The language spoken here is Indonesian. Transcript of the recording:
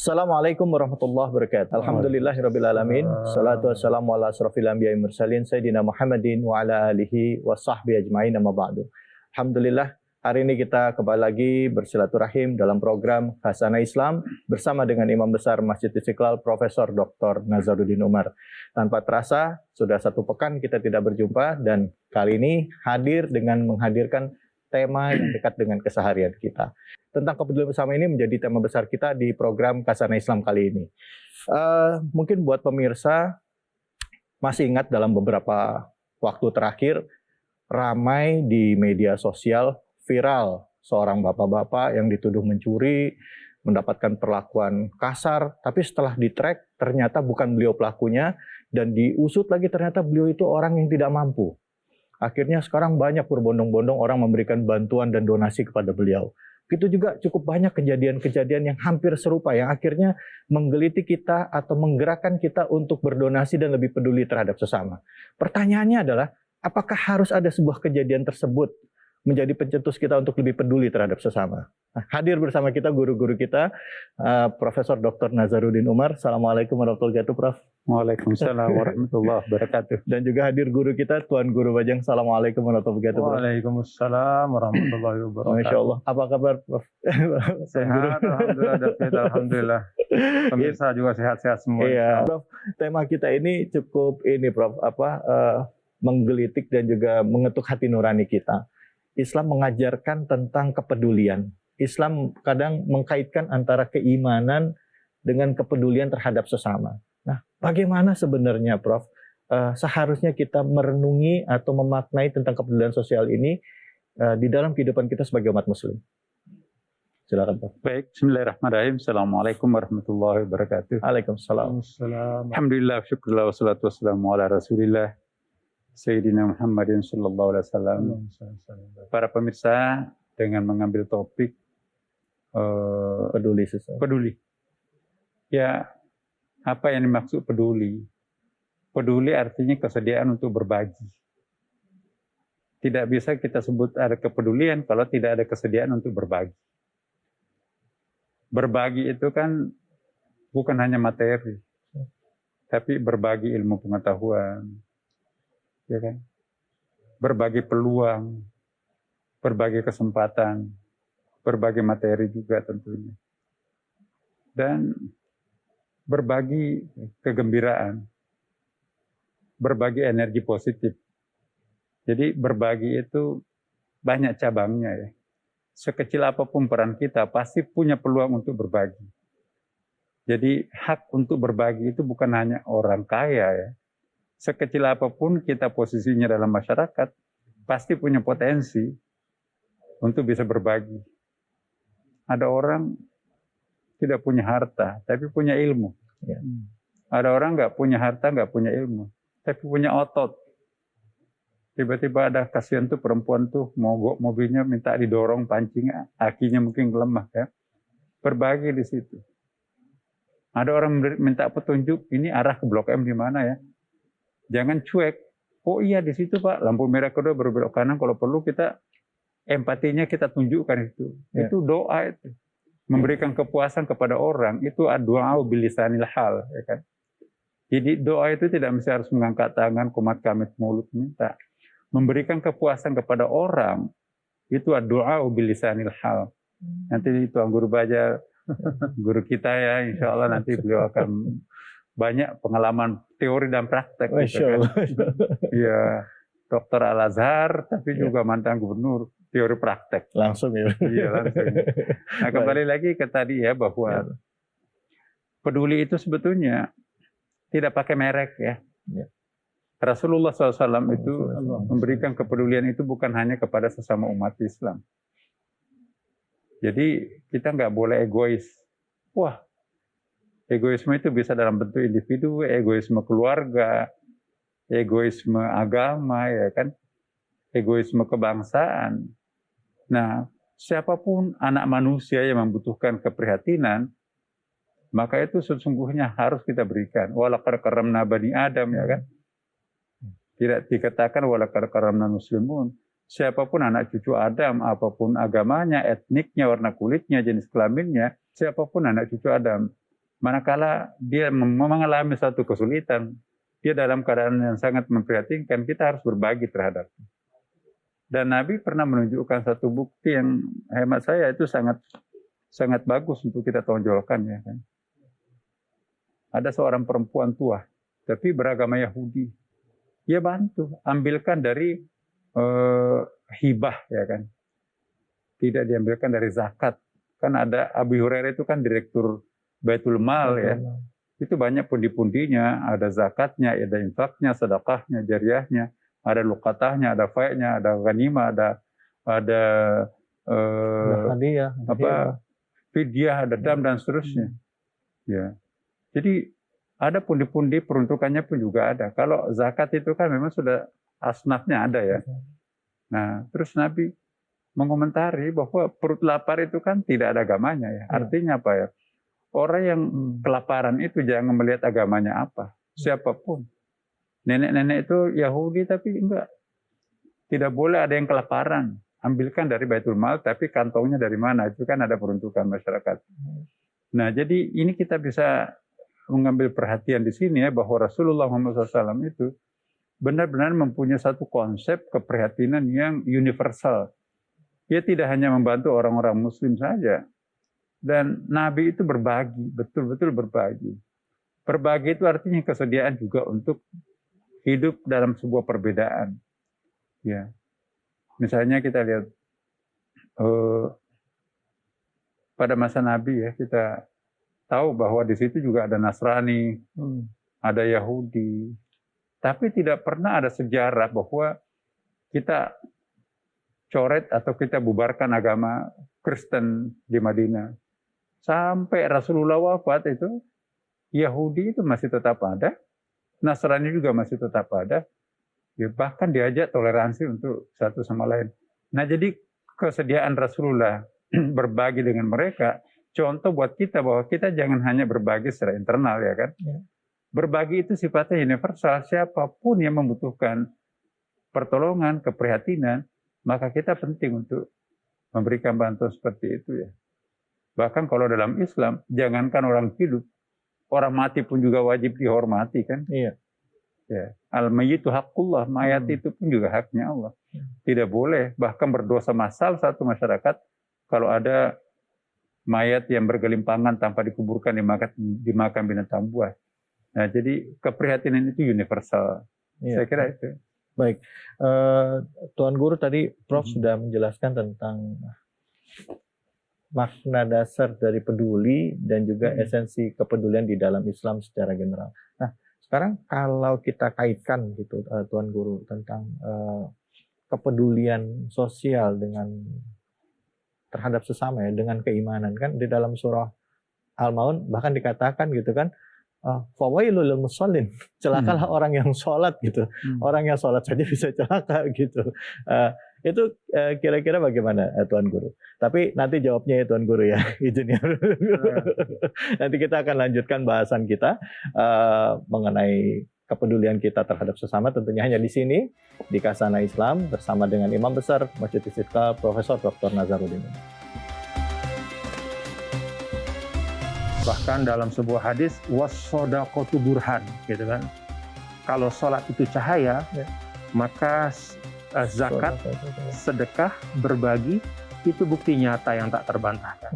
Assalamualaikum warahmatullahi wabarakatuh. Alhamdulillahirrabbilalamin. Salatu wassalamu ala asrafil anbiya'i mursalin Sayyidina Muhammadin wa ala alihi wa sahbihi ajma'in amma ba'du. Alhamdulillah, hari ini kita kembali lagi bersilaturahim dalam program Khazanah Islam bersama dengan Imam Besar Masjid Istiqlal Profesor Dr. Nazaruddin Umar. Tanpa terasa, sudah satu pekan kita tidak berjumpa dan kali ini hadir dengan menghadirkan tema yang dekat dengan keseharian kita. Tentang kepedulian bersama ini menjadi tema besar kita di program Khazanah Islam kali ini. Mungkin buat pemirsa masih ingat dalam beberapa waktu terakhir ramai di media sosial viral seorang bapak-bapak yang dituduh mencuri, mendapatkan perlakuan kasar, tapi setelah di-track ternyata bukan beliau pelakunya dan diusut lagi ternyata beliau itu orang yang tidak mampu. Akhirnya sekarang banyak berbondong-bondong orang memberikan bantuan dan donasi kepada beliau. Itu juga cukup banyak kejadian-kejadian yang hampir serupa yang akhirnya menggelitik kita atau menggerakkan kita untuk berdonasi dan lebih peduli terhadap sesama. Pertanyaannya adalah, apakah harus ada sebuah kejadian tersebut menjadi pencetus kita untuk lebih peduli terhadap sesama? Nah, hadir bersama kita guru-guru kita, Profesor Dr. Nazaruddin Umar. Assalamualaikum warahmatullahi wabarakatuh, Prof. Waalaikumsalam warahmatullahi wabarakatuh. Dan juga hadir guru kita, Tuan Guru Bajang. Assalamualaikum warahmatullahi wabarakatuh, Prof. Waalaikumsalam warahmatullahi wabarakatuh. Masya Allah. Apa kabar, Prof? Sehat, alhamdulillah, David, alhamdulillah. Pemirsa juga sehat-sehat semua. Iya, Prof. Tema kita ini cukup ini, Prof. Menggelitik dan juga mengetuk hati nurani kita. Islam mengajarkan tentang kepedulian. Islam kadang mengkaitkan antara keimanan dengan kepedulian terhadap sesama. Nah, bagaimana sebenarnya, Prof, seharusnya kita merenungi atau memaknai tentang kepedulian sosial ini di dalam kehidupan kita sebagai umat Muslim? Silakan, Prof. Baik, bismillahirrahmanirrahim. Assalamualaikum warahmatullahi wabarakatuh. Waalaikumsalam. Alhamdulillah, syukurlah, wassalatu wassalamu ala rasulillah Sayyidina Muhammadin sallallahu alaihi wasallam. Para pemirsa, dengan mengambil topik Peduli sesama. peduli. Ya, apa yang dimaksud peduli? Peduli artinya kesediaan untuk berbagi. Tidak bisa kita sebut ada kepedulian kalau tidak ada kesediaan untuk berbagi. Berbagi itu kan bukan hanya materi, tapi berbagi ilmu pengetahuan, ya kan? Berbagi peluang, berbagi kesempatan, berbagi materi juga tentunya. Dan berbagi kegembiraan, berbagi energi positif. Jadi berbagi itu banyak cabangnya ya. Sekecil apapun peran kita pasti punya peluang untuk berbagi. Jadi hak untuk berbagi itu bukan hanya orang kaya ya. Sekecil apapun kita posisinya dalam masyarakat pasti punya potensi untuk bisa berbagi. Ada orang tidak punya harta, tapi punya ilmu. Ya. Ada orang nggak punya harta, nggak punya ilmu, tapi punya otot. Tiba-tiba ada kasihan tuh perempuan tuh mogok mobilnya minta didorong pancing, akinya mungkin lemah ya. Berbagi di situ. Ada orang minta petunjuk, ini arah ke Blok M di mana ya? Jangan cuek. Oh iya di situ Pak, lampu merah kedua berbelok kanan, kalau perlu kita empatinya kita tunjukkan itu. Ya. Itu doa itu. Memberikan kepuasan kepada orang itu doa bilisanil hal, ya kan? Jadi doa itu tidak mesti harus mengangkat tangan, komat kamit mulut minta. Memberikan kepuasan kepada orang itu doa bilisanil hal. Nanti Tuan Guru Baja, guru kita ya, insya Allah nanti beliau akan banyak pengalaman teori dan praktek. Masya Allah. Iya, Dokter Al-Azhar, tapi juga mantan gubernur, teori praktek. Langsung ya. Iya, langsung. Nah, kembali lagi ke tadi ya, bahwa peduli itu sebetulnya tidak pakai merek ya. Rasulullah SAW itu memberikan kepedulian itu bukan hanya kepada sesama umat Islam. Jadi kita nggak boleh egois. Wah, egoisme itu bisa dalam bentuk individu, egoisme keluarga, egoisme agama, ya kan, egoisme kebangsaan. Nah, siapapun anak manusia yang membutuhkan keprihatinan, maka itu sesungguhnya harus kita berikan. Walaqad karramna bani Adam, ya kan. Tidak dikatakan walaqad karramna muslimun. Siapapun anak cucu Adam, apapun agamanya, etniknya, warna kulitnya, jenis kelaminnya, siapapun anak cucu Adam, Manakala dia mengalami satu kesulitan, dia dalam keadaan yang sangat memprihatinkan, kita harus berbagi terhadapnya. Dan Nabi pernah menunjukkan satu bukti yang hemat saya itu sangat sangat bagus untuk kita tonjolkan, ya kan. Ada seorang perempuan tua, tapi beragama Yahudi. Dia bantu, ambilkan dari hibah, ya kan. Tidak diambilkan dari zakat. Kan ada Abu Hurairah itu kan direktur Baitul Mal, ya. Itu banyak pundi-pundinya, ada zakatnya, ada infaknya, sedekahnya, jariahnya, ada lukatahnya, ada fai'nya, ada ghanimah, ada hadiah, fidyah, ada dam dan seterusnya. Ya. Jadi ada pundi-pundi, peruntukannya pun juga ada. Kalau zakat itu kan memang sudah asnafnya ada, ya. Nah, terus Nabi mengomentari bahwa perut lapar itu kan tidak ada agamanya, ya. Artinya apa, ya? Orang yang kelaparan itu jangan melihat agamanya apa, siapapun. Nenek-nenek itu Yahudi tapi enggak. Tidak boleh ada yang kelaparan. Ambilkan dari Baitul Mal, tapi kantongnya dari mana? Itu kan ada peruntukan masyarakat. Nah, jadi ini kita bisa mengambil perhatian di sini, ya, bahwa Rasulullah SAW itu benar-benar mempunyai satu konsep keprihatinan yang universal. Dia tidak hanya membantu orang-orang Muslim saja. Dan Nabi itu berbagi, betul-betul berbagi. Berbagi itu artinya kesediaan juga untuk hidup dalam sebuah perbedaan. Ya, misalnya kita lihat pada masa Nabi, ya, kita tahu bahwa di situ juga ada Nasrani, ada Yahudi, tapi tidak pernah ada sejarah bahwa kita coret atau kita bubarkan agama Kristen di Madinah. Sampai Rasulullah wafat itu, Yahudi itu masih tetap ada, Nasrani juga masih tetap ada, ya, bahkan diajak toleransi untuk satu sama lain. Nah, jadi kesediaan Rasulullah berbagi dengan mereka, contoh buat kita bahwa kita jangan hanya berbagi secara internal, ya kan. Ya. Berbagi itu sifatnya universal, siapapun yang membutuhkan pertolongan, keprihatinan, maka kita penting untuk memberikan bantuan seperti itu, ya. Bahkan kalau dalam Islam, jangankan orang hidup, orang mati pun juga wajib dihormati, kan? Iya. Ya. Al-mayyitu haqqullah, mayat itu pun juga haknya Allah. Tidak boleh, bahkan berdosa massal satu masyarakat kalau ada mayat yang bergelimpangan tanpa dikuburkan dimakan binatang buas. Nah, jadi keprihatinan itu universal. Iya. Saya kira itu. Baik, Tuan Guru tadi Prof sudah menjelaskan tentang makna dasar dari peduli dan juga esensi kepedulian di dalam Islam secara general. Nah, sekarang kalau kita kaitkan gitu, Tuan Guru, tentang kepedulian sosial dengan terhadap sesama, ya, dengan keimanan, kan di dalam surah Al-Maun bahkan dikatakan gitu kan, fawailul lil musallin, celakalah orang yang sholat gitu. Orang yang sholat saja bisa celaka gitu. Itu kira-kira bagaimana, Tuan Guru? Tapi nanti jawabnya ya Tuan Guru, ya, izinnya. Nanti kita akan lanjutkan bahasan kita mengenai kepedulian kita terhadap sesama, tentunya hanya di sini di Khazanah Islam bersama dengan Imam Besar Masjid Istiqlal Profesor Dr. Nazaruddin. Bahkan dalam sebuah hadis, was-shadaqatu burhan, gitu kan. Kalau sholat itu cahaya, ya, maka zakat, sedekah, berbagi, itu bukti nyata yang tak terbantahkan.